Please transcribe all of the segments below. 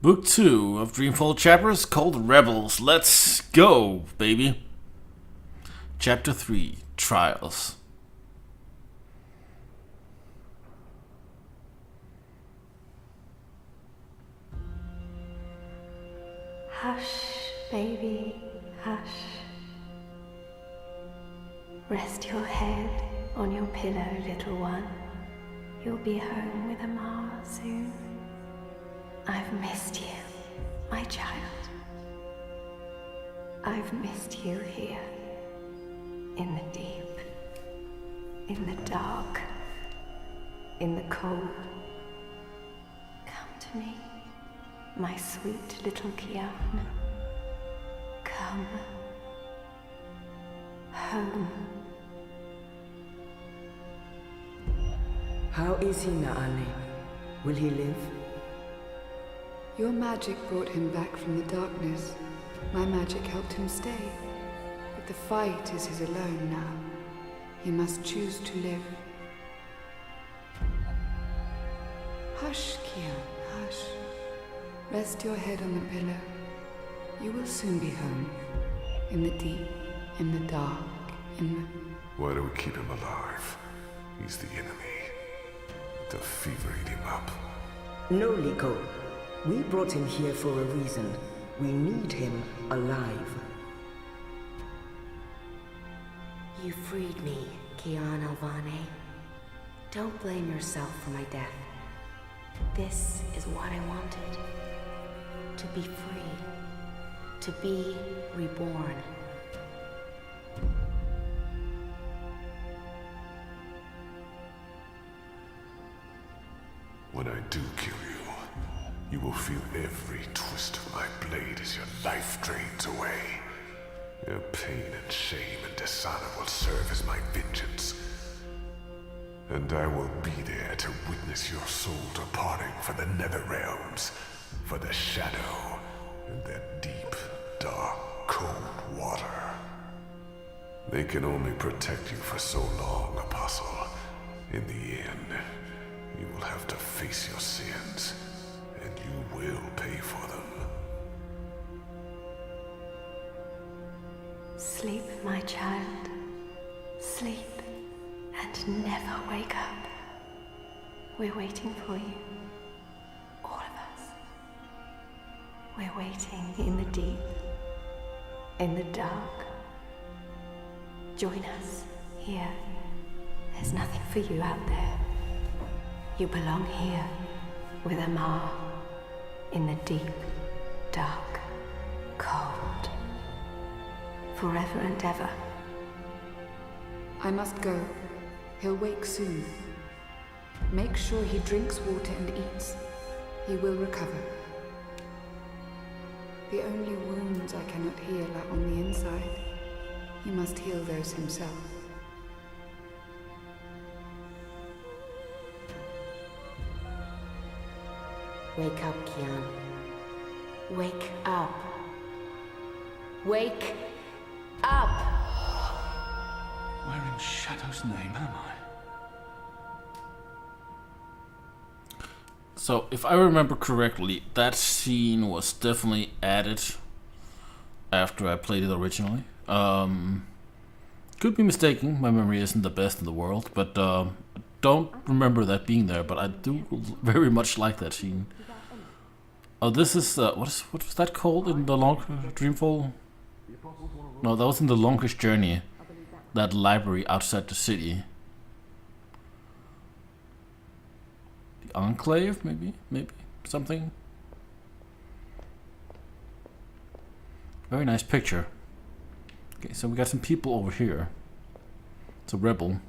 Book 2 of Dreamfall Chapters called Rebels. Let's go, baby. Chapter 3, Trials. Hush, baby, hush. Rest your head on your pillow, little one. You'll be home with Amar soon. I've missed you, my child. I've missed you here, in the deep, in the dark, in the cold. Come to me, my sweet little Kian. Come home. How is he, Naane? Will he live? Your magic brought him back from the darkness. My magic helped him stay. But the fight is his alone now. He must choose to live. Hush, Kian, hush. Rest your head on the pillow. You will soon be home. In the deep, in the dark, in the... Why do we keep him alive? He's the enemy. The fever ate him up. No, Liko. We brought him here for a reason. We need him alive. You freed me, Kian Alvane. Don't blame yourself for my death. This is what I wanted. To be free. To be reborn. When I do kill you, you will feel every twist of my blade as your life drains away. Your pain and shame and dishonor will serve as my vengeance. And I will be there to witness your soul departing for the nether realms, for the shadow, and that deep, dark, cold water. They can only protect you for so long, Apostle. In the end, you will have to face your sins, and you will pay for them. Sleep, my child. Sleep and never wake up. We're waiting for you. All of us. We're waiting in the deep, in the dark. Join us here. There's nothing for you out there. You belong here, with Amar, in the deep, dark, cold. Forever and ever. I must go. He'll wake soon. Make sure he drinks water and eats. He will recover. The only wounds I cannot heal are on the inside. He must heal those himself. Wake up, Kian. Wake up. Wake up! Where in Shadow's name am I? So, if I remember correctly, that scene was definitely added after I played it originally. Could be mistaken, my memory isn't the best in the world, but don't remember that being there, but I do very much like that scene. Oh, this is, what was that called in the long Dreamfall? No, that was in the longest journey. That library outside the city. The Enclave, maybe, something. Very nice picture. Okay, so we got some people over here. It's a rebel.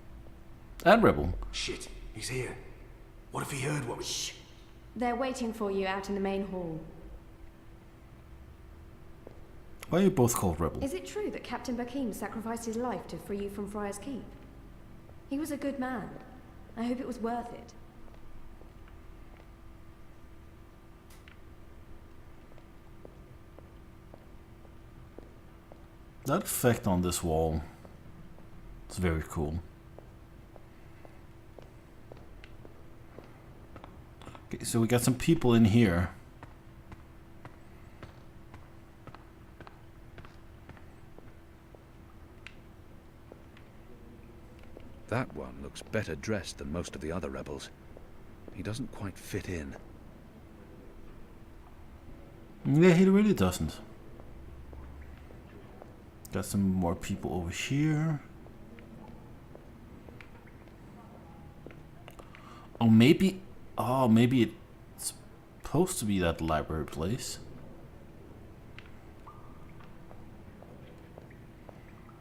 And rebel. Shit, he's here. What if he heard what we... Shh. They're waiting for you out in the main hall. Why are you both called rebel? Is it true that Captain Bakim sacrificed his life to free you from Friar's Keep? He was a good man. I hope it was worth it. That effect on this wall, it's very cool. Okay, so we got some people in here. looks better dressed than most of the other rebels. He doesn't quite fit in. Yeah, he really doesn't. Got some more people over here. Oh, maybe it's supposed to be that library place.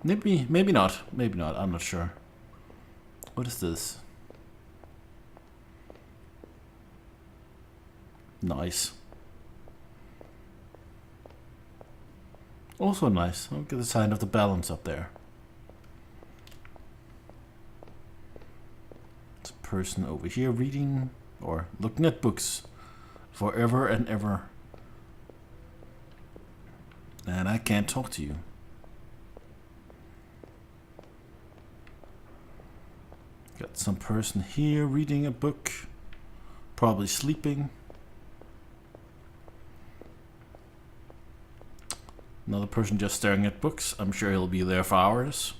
Maybe not. Maybe not. I'm not sure. What is this? Nice. Also nice. Look at the sign of the balance up there. It's a person over here reading or looking at books forever and ever. And I can't talk to you. Got some person here reading a book, probably sleeping. Another person just staring at books. I'm sure he'll be there for hours.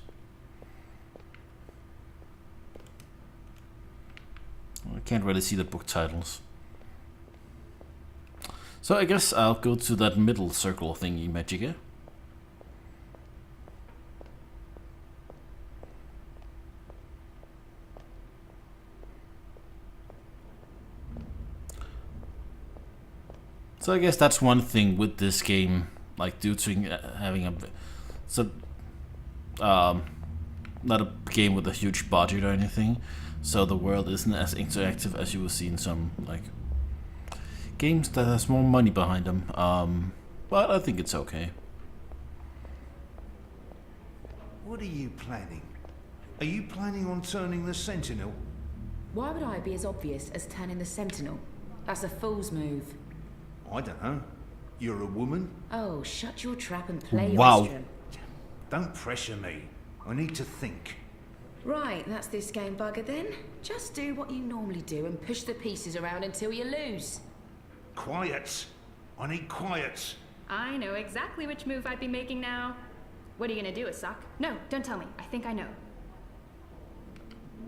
I can't really see the book titles. So I guess I'll go to that middle circle thingy, Magica. So I guess that's one thing with this game, like due to having not a game with a huge budget or anything, so the world isn't as interactive as you will see in some like games that has more money behind them. But I think it's okay. What are you planning? Are you planning on turning the Sentinel? Why would I be as obvious as turning the Sentinel? That's a fool's move. I don't know. You're a woman? Oh, shut your trap and play, Wow. Austrian. Don't pressure me. I need to think. Right, that's this game bugger then. Just do what you normally do and push the pieces around until you lose. Quiet. I need quiet. I know exactly which move I'd be making now. What are you gonna do, Asak? No, don't tell me. I think I know.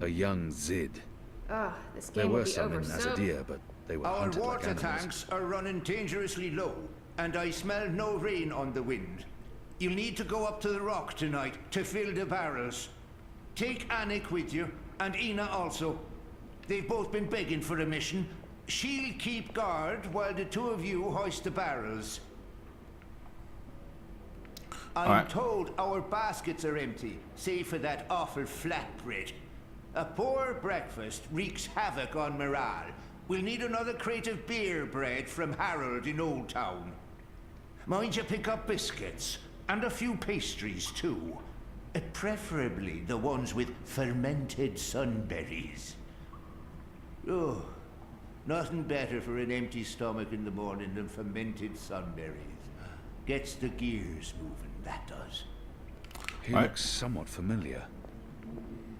A young Zid. Ugh, this There game will were be some over in so... Nazadir, but they were Our hunted like water animals. tanks are running dangerously low, and I smell no rain on the wind. You'll need to go up to the rock tonight to fill the barrels. Take Anik with you, and Ina also. They've both been begging for a mission. She'll keep guard while the two of you hoist the barrels. I'm told our baskets are empty, save for that awful flatbread. A poor breakfast wreaks havoc on morale. We'll need another crate of beer bread from Harold in Old Town. Mind you pick up biscuits, and a few pastries too. Preferably the ones with fermented sunberries. Oh, nothing better for an empty stomach in the morning than fermented sunberries. Gets the gears moving, that does. He looks somewhat familiar.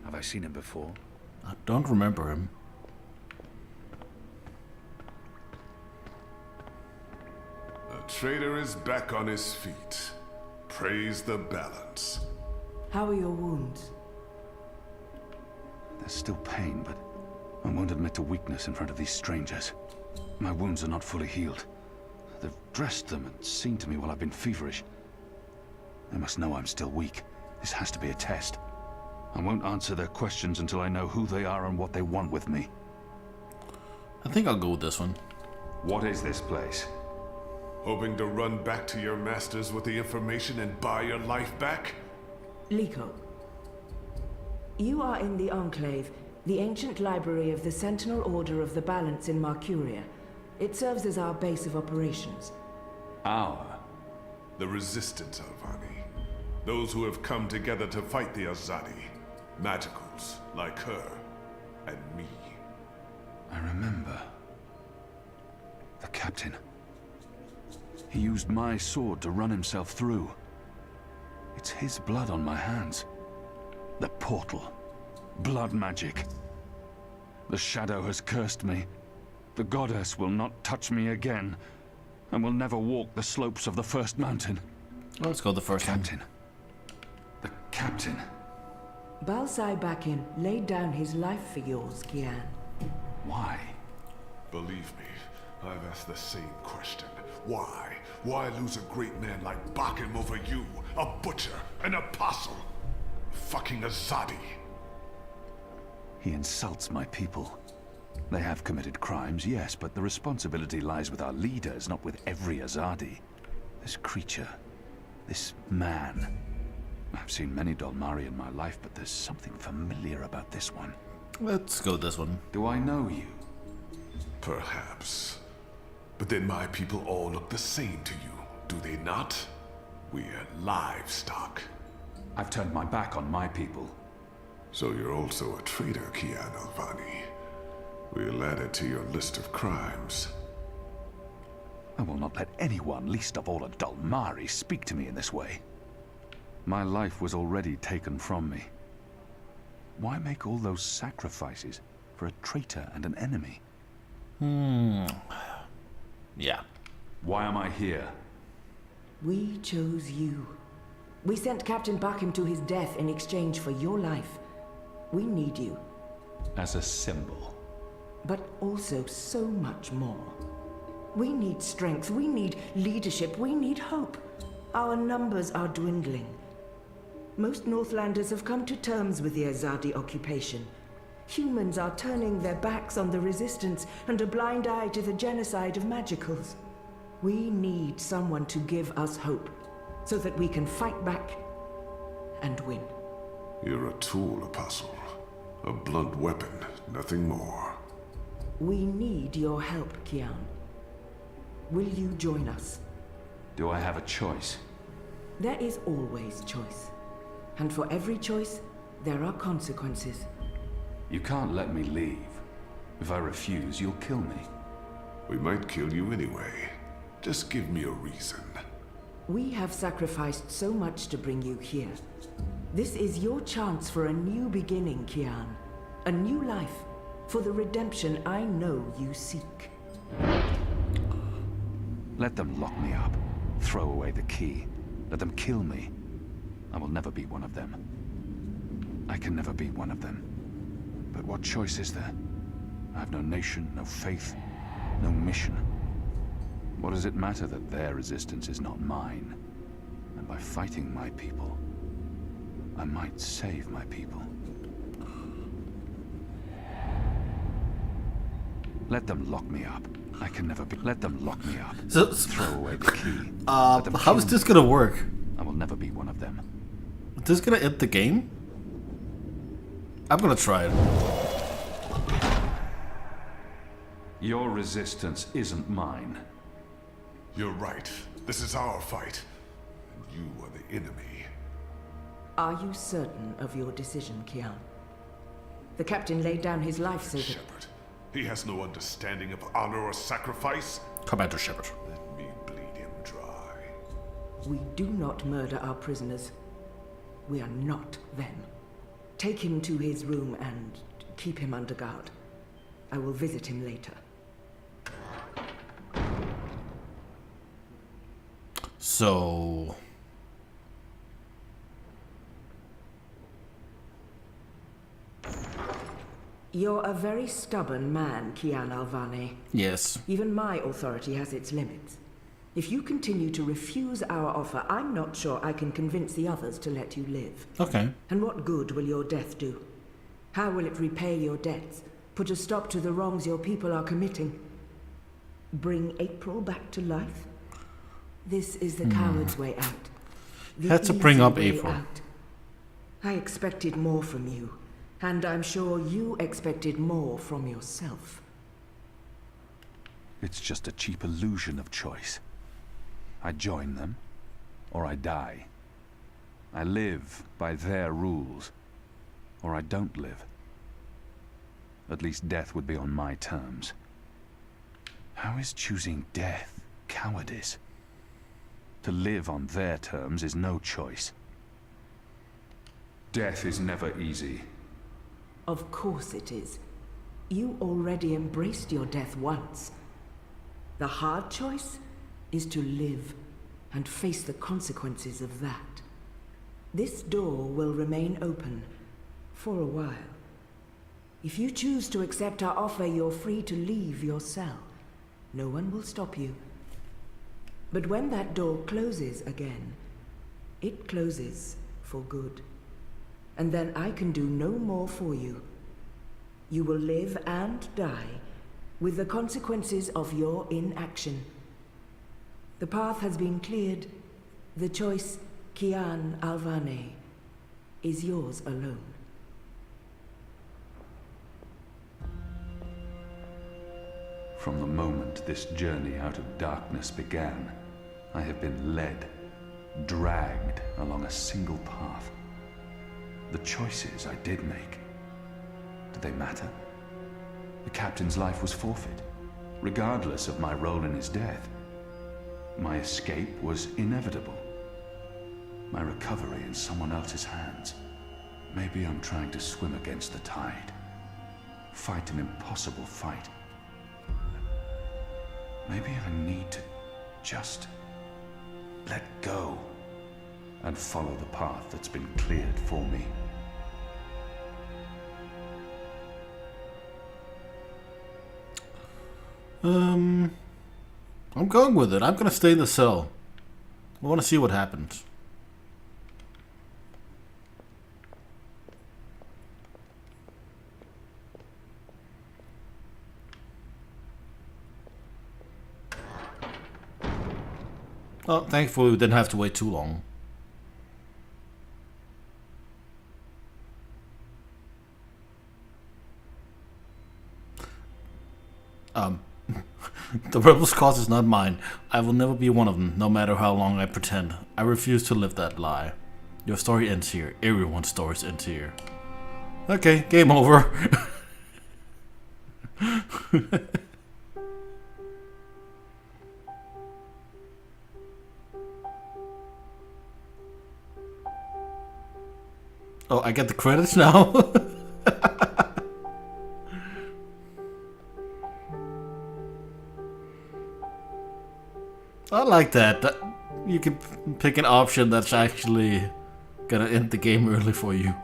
Have I seen him before? I don't remember him. The traitor is back on his feet. Praise the balance. How are your wounds? There's still pain, but I won't admit to weakness in front of these strangers. My wounds are not fully healed. They've dressed them and seen to me while I've been feverish. They must know I'm still weak. This has to be a test. I won't answer their questions until I know who they are and what they want with me. I think I'll go with this one. What is this place? Hoping to run back to your masters with the information and buy your life back? Liko, you are in the Enclave, the ancient library of the Sentinel Order of the Balance in Marcuria. It serves as our base of operations. Our? The Resistance, Alvane. Those who have come together to fight the Azadi. Magicals, like her, and me. I remember. The captain. He used my sword to run himself through. It's his blood on my hands. The portal. Blood magic. The shadow has cursed me. The goddess will not touch me again, and will never walk the slopes of the first mountain. Let's go the first one. The captain. Balsai Bakin laid down his life for yours, Kian. Why? Believe me, I've asked the same question. Why? Why lose a great man like Bakim over you? A butcher, an apostle, fucking Azadi. He insults my people. They have committed crimes, yes, but the responsibility lies with our leaders, not with every Azadi. This creature, this man. I've seen many Dolmari in my life, but there's something familiar about this one. Let's go with this one. Do I know you? Perhaps. But then my people all look the same to you, do they not? We're livestock. I've turned my back on my people. So you're also a traitor, Kian Alvane. We'll add it to your list of crimes. I will not let anyone, least of all a Dolmari, speak to me in this way. My life was already taken from me. Why make all those sacrifices for a traitor and an enemy? Yeah. Why am I here? We chose you. We sent Captain Bakim to his death in exchange for your life. We need you. As a symbol. But also so much more. We need strength, we need leadership, we need hope. Our numbers are dwindling. Most Northlanders have come to terms with the Azadi occupation. Humans are turning their backs on the resistance and a blind eye to the genocide of magicals. We need someone to give us hope, so that we can fight back and win. You're a tool, Apostle. A blunt weapon, nothing more. We need your help, Kian. Will you join us? Do I have a choice? There is always choice. And for every choice, there are consequences. You can't let me leave. If I refuse, you'll kill me. We might kill you anyway. Just give me a reason. We have sacrificed so much to bring you here. This is your chance for a new beginning, Kian. A new life, for the redemption I know you seek. Let them lock me up. Throw away the key. Let them kill me. I will never be one of them. I can never be one of them. But what choice is there? I have no nation, no faith, no mission. What does it matter that their resistance is not mine? And by fighting my people, I might save my people. Let them lock me up. I can never be. Let them lock me up. Throw away the key. How is this gonna work? I will never be one of them. Is this gonna end the game? I'm gonna try it. Your resistance isn't mine. You're right. This is our fight. And you are the enemy. Are you certain of your decision, Kian? The captain laid down his life so that... Shepard. He has no understanding of honor or sacrifice. Commander Shepard. Let me bleed him dry. We do not murder our prisoners. We are not them. Take him to his room and keep him under guard. I will visit him later. So... You're a very stubborn man, Kian Alvane. Yes. Even my authority has its limits. If you continue to refuse our offer, I'm not sure I can convince the others to let you live. Okay. And what good will your death do? How will it repay your debts? Put a stop to the wrongs your people are committing? Bring April back to life? This is the coward's way out. The Had to bring easy up way April. out. I expected more from you. And I'm sure you expected more from yourself. It's just a cheap illusion of choice. I join them, or I die. I live by their rules, or I don't live. At least death would be on my terms. How is choosing death cowardice? To live on their terms is no choice. Death is never easy. Of course it is. You already embraced your death once. The hard choice is to live and face the consequences of that. This door will remain open, For a while. If you choose to accept our offer, you're free to leave your cell. No one will stop you. But when that door closes again, it closes for good. And then I can do no more for you. You will live and die with the consequences of your inaction. The path has been cleared. The choice, Kian Alvane, is yours alone. From the moment this journey out of darkness began, I have been led, dragged along a single path. The choices I did make, did they matter? The captain's life was forfeit, regardless of my role in his death. My escape was inevitable. My recovery in someone else's hands. Maybe I'm trying to swim against the tide. Fight an impossible fight. Maybe I need to just let go and follow the path that's been cleared for me. I'm going with it. I'm gonna stay in the cell. I want to see what happens. Well, thankfully we didn't have to wait too long. The rebel's cause is not mine. I will never be one of them, no matter how long I pretend. I refuse to live that lie. Your story ends here. Everyone's stories end here. Okay, game over. Oh, I get the credits now? I like that. You can pick an option that's actually gonna end the game early for you.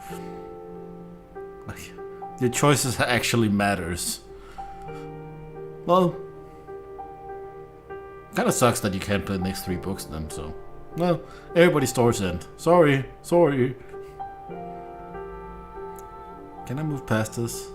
Like, your choices actually matters. Well, kinda sucks that you can't play the next 3 books then, so. Well, everybody's stories end. Sorry. Can I move past this?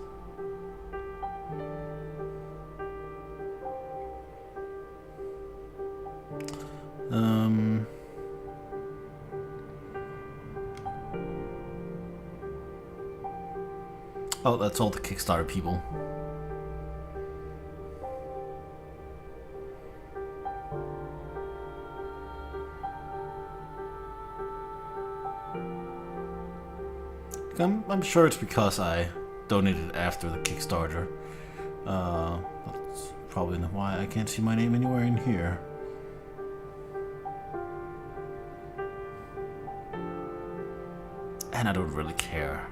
Oh, that's all the Kickstarter people. I'm sure it's because I donated after the Kickstarter. That's probably why I can't see my name anywhere in here. And I don't really care.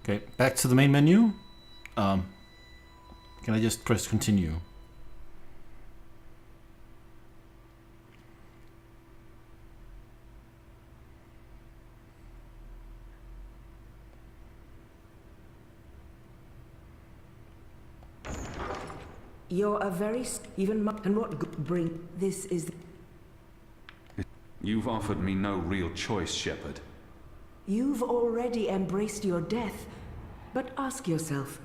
Okay, back to the main menu. Can I just press continue? You're a very even and what bring this is. You've offered me no real choice, Shepard. You've already embraced your death, but ask yourself,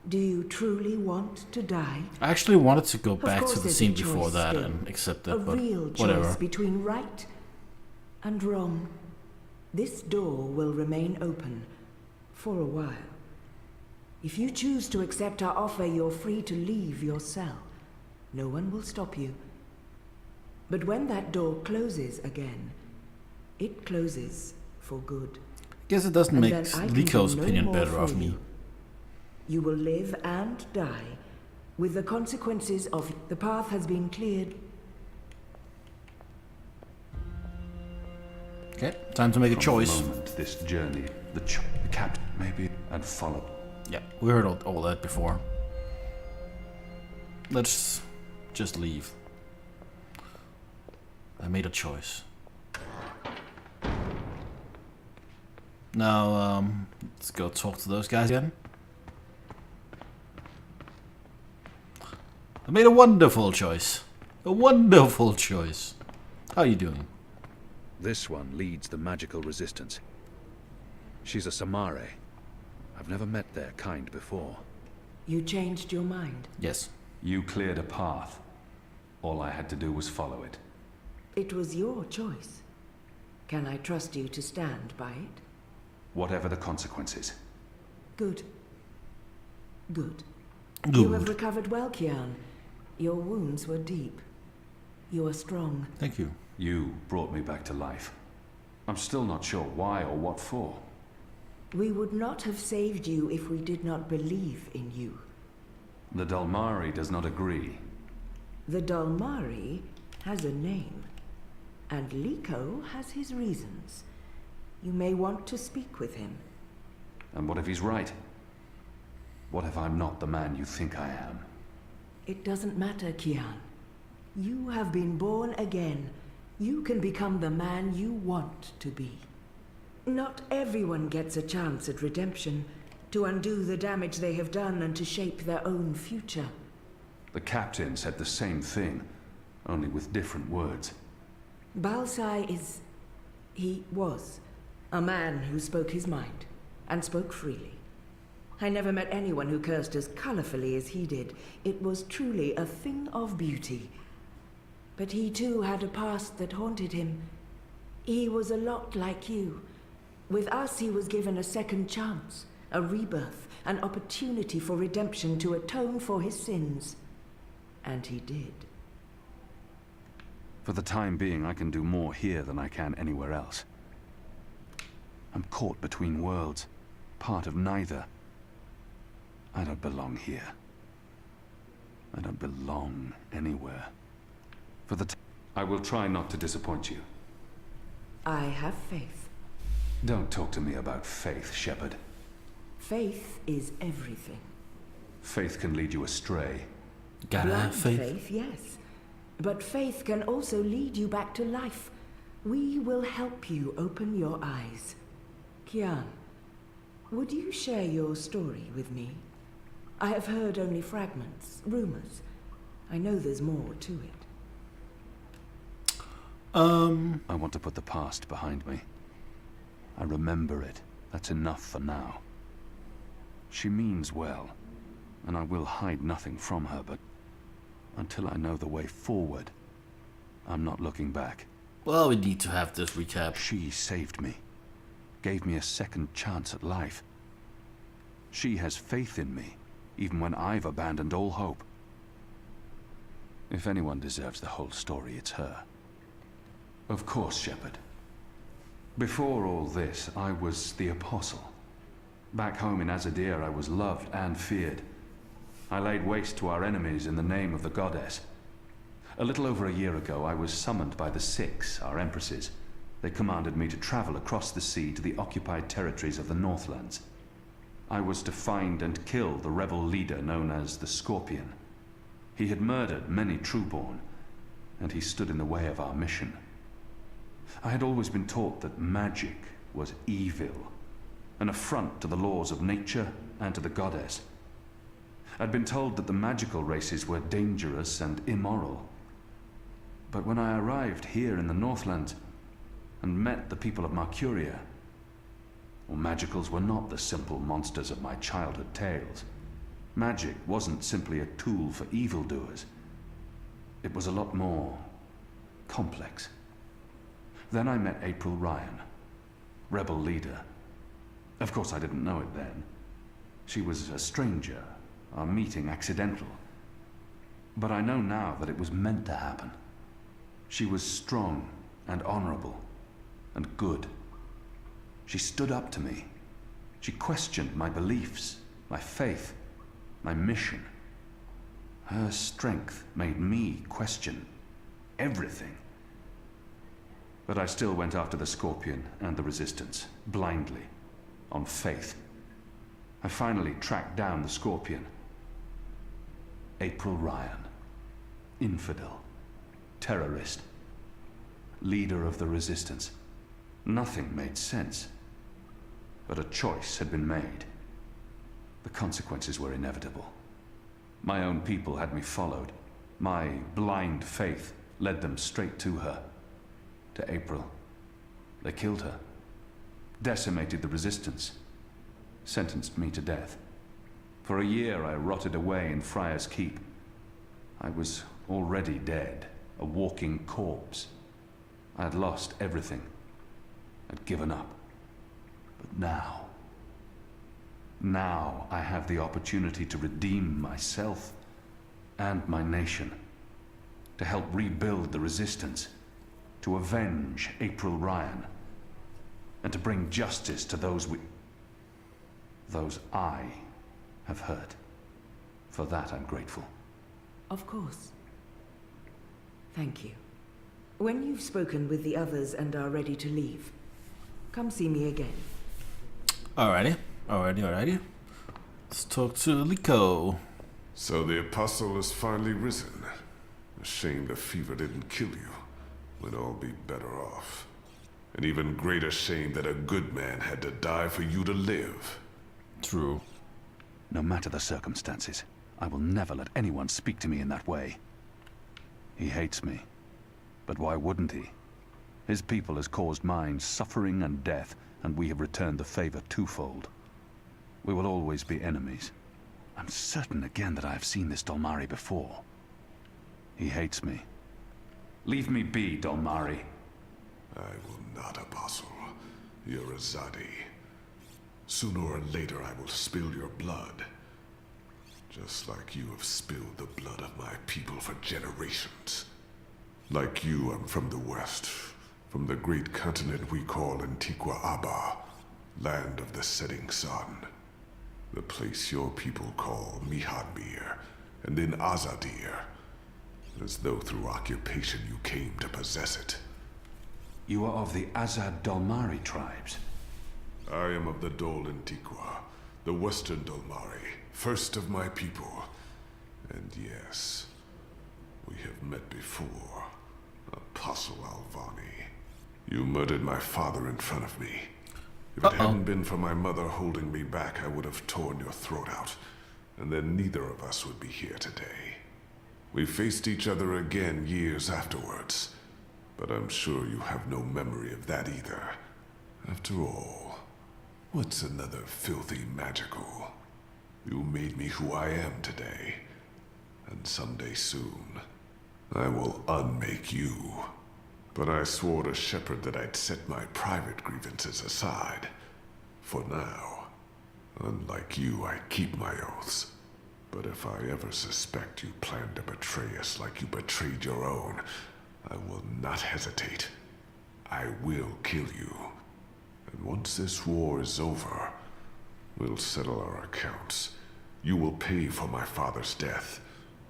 do you truly want to die? I actually wanted to go back to the there's scene a choice before that still. and accept A it, but real whatever. choice between right and wrong. This door will remain open for a while. If you choose to accept our offer, you're free to leave your cell. No one will stop you. But when that door closes again, it closes for good. Guess it doesn't And make then I can Lico's do no opinion more better for of me. you. You will live and die with the consequences of the path has been cleared. Okay, time to make a choice. From the moment this journey The captain, maybe, and follow. Yeah, we heard all that before. Let's just leave. I made a choice. Now, let's go talk to those guys again. I made a wonderful choice. A wonderful choice. How are you doing? This one leads the magical resistance. She's a Samare. I've never met their kind before. You changed your mind? Yes. You cleared a path. All I had to do was follow it. It was your choice. Can I trust you to stand by it? Whatever the consequences. Good. Good. Good. You have recovered well, Kian. Your wounds were deep. You are strong. Thank you. You brought me back to life. I'm still not sure why or what for. We would not have saved you if we did not believe in you. The Dalmari does not agree. The Dalmari has a name, and Liko has his reasons. You may want to speak with him. And what if he's right? What if I'm not the man you think I am? It doesn't matter, Kian. You have been born again. You can become the man you want to be. Not everyone gets a chance at redemption, to undo the damage they have done and to shape their own future. The captain said the same thing, only with different words. Balsai he was a man who spoke his mind, and spoke freely. I never met anyone who cursed as colorfully as he did. It was truly a thing of beauty. But he too had a past that haunted him. He was a lot like you. With us, he was given a second chance, a rebirth, an opportunity for redemption to atone for his sins. And he did. For the time being, I can do more here than I can anywhere else. I'm caught between worlds, part of neither. I don't belong here. I don't belong anywhere. I will try not to disappoint you. I have faith. Don't talk to me about faith, Shepard. Faith is everything. Faith can lead you astray. Gotta have Blind faith. Yes. But faith can also lead you back to life. We will help you open your eyes. Kian, would you share your story with me? I have heard only fragments, rumors. I know there's more to it. I want to put the past behind me. I remember it. That's enough for now. She means well, and I will hide nothing from her, but until I know the way forward, I'm not looking back. Well, we need to have this recap. She saved me, gave me a second chance at life. She has faith in me, even when I've abandoned all hope. If anyone deserves the whole story, it's her. Of course, Shepard. Before all this, I was the Apostle. Back home in Azadir, I was loved and feared. I laid waste to our enemies in the name of the goddess. A little over a year ago, I was summoned by the Six, our empresses. They commanded me to travel across the sea to the occupied territories of the Northlands. I was to find and kill the rebel leader known as the Scorpion. He had murdered many Trueborn, and he stood in the way of our mission. I had always been taught that magic was evil, an affront to the laws of nature and to the goddess. I'd been told that the magical races were dangerous and immoral. But when I arrived here in the Northlands and met the people of Mercuria, well, magicals were not the simple monsters of my childhood tales. Magic wasn't simply a tool for evildoers. It was a lot more complex. Then I met April Ryan, rebel leader. Of course, I didn't know it then. She was a stranger, our meeting accidental. But I know now that it was meant to happen. She was strong and honorable and good. She stood up to me. She questioned my beliefs, my faith, my mission. Her strength made me question everything. But I still went after the Scorpion and the Resistance, blindly, on faith. I finally tracked down the Scorpion. April Ryan. Infidel. Terrorist. Leader of the Resistance. Nothing made sense. But a choice had been made. The consequences were inevitable. My own people had me followed. My blind faith led them straight to her. To April. They killed her. Decimated the Resistance. Sentenced me to death. For a year I rotted away in Friar's Keep. I was already dead, a walking corpse. I had lost everything. I'd given up. But now I have the opportunity to redeem myself and my nation. To help rebuild the Resistance. To avenge April Ryan. And to bring justice to those I have hurt. For that I'm grateful. Of course. Thank you. When you've spoken with the others and are ready to leave, come see me again. Alrighty. Let's talk to Liko. So the Apostle has finally risen. A shame the fever didn't kill you. We'd all be better off. An even greater shame that a good man had to die for you to live. True. No matter the circumstances, I will never let anyone speak to me in that way. He hates me. But why wouldn't he? His people has caused mine suffering and death, and we have returned the favor twofold. We will always be enemies. I'm certain again that I have seen this Dolmari before. He hates me. Leave me be, Dolmari. I will not, Apostle. You're a Zadi. Sooner or later I will spill your blood. Just like you have spilled the blood of my people for generations. Like you, I'm from the West. From the great continent we call Antigua Aba. Land of the setting sun. The place your people call Mihadmir, and then Azadir. As though through occupation you came to possess it. You are of the Azad Dolmari tribes. I am of the Dol Antigua, the Western Dolmari, first of my people. And yes, we have met before, Apostle Alvane. You murdered my father in front of me. If it hadn't been for my mother holding me back, I would have torn your throat out, and then neither of us would be here today. We faced each other again years afterwards, but I'm sure you have no memory of that either. After all, what's another filthy magical? You made me who I am today, and someday soon, I will unmake you. But I swore to Shepard that I'd set my private grievances aside. For now. Unlike you, I keep my oaths. But if I ever suspect you plan to betray us like you betrayed your own, I will not hesitate. I will kill you. And once this war is over, we'll settle our accounts. You will pay for my father's death,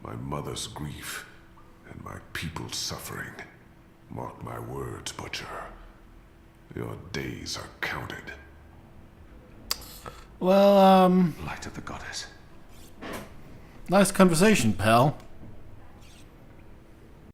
my mother's grief, and my people's suffering. Mark my words, Butcher. Your days are counted. Well, Light of the Goddess. nice conversation, pal.